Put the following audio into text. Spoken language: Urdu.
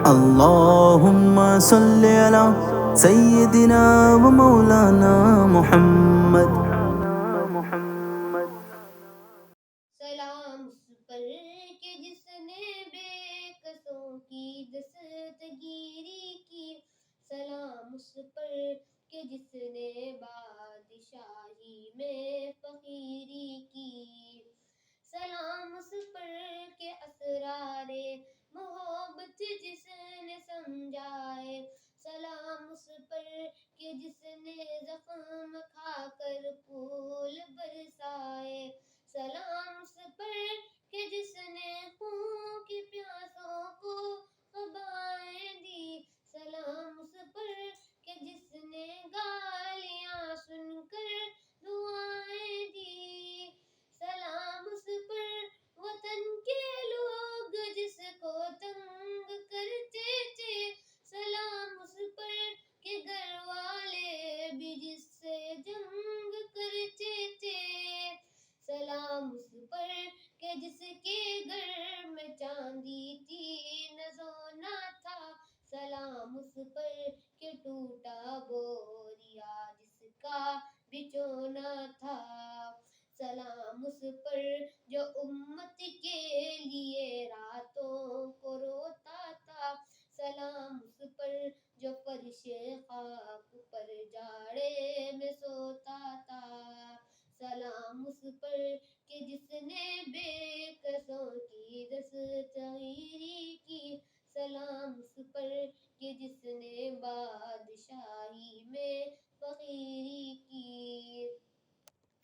اللهم صل على سيدنا ومولانا محمد. سلام اس پر کہ جس نے بے کسوں کی دستگیری کی، سلام اس پر کہ جس نے بادشاہی میں فقیری کی، سلام اس پر کہ اسرار محبت جس نے سمجھائے، سلام اس پر کہ جس نے زخم کھا کر پھول برسائے، سلام اس پر کہ جس نے خون کی پیاسوں کو خبریں دی، سلام اس پر کہ جس نے گالیاں سن کر دعائیں دی، سلام اس پر وطن کے لوگ جس کو تنگ کرتے تھے، سلام اس پر کہ گھر والے بھی جس سے جنگ کرتے تھے، سلام اس پر کہ جس کے گھر میں چاندی تھی نزو نہ تھا، سلام اس پر کہ ٹوٹا بوریا جس کا بچھونا تھا، سلام اس پر جو امت کے لیے راتوں کو روتا تھا، سلام اس پر جو فرش خاک پر جاڑے میں سوتا تھا، سلام اس پر کہ جس نے بے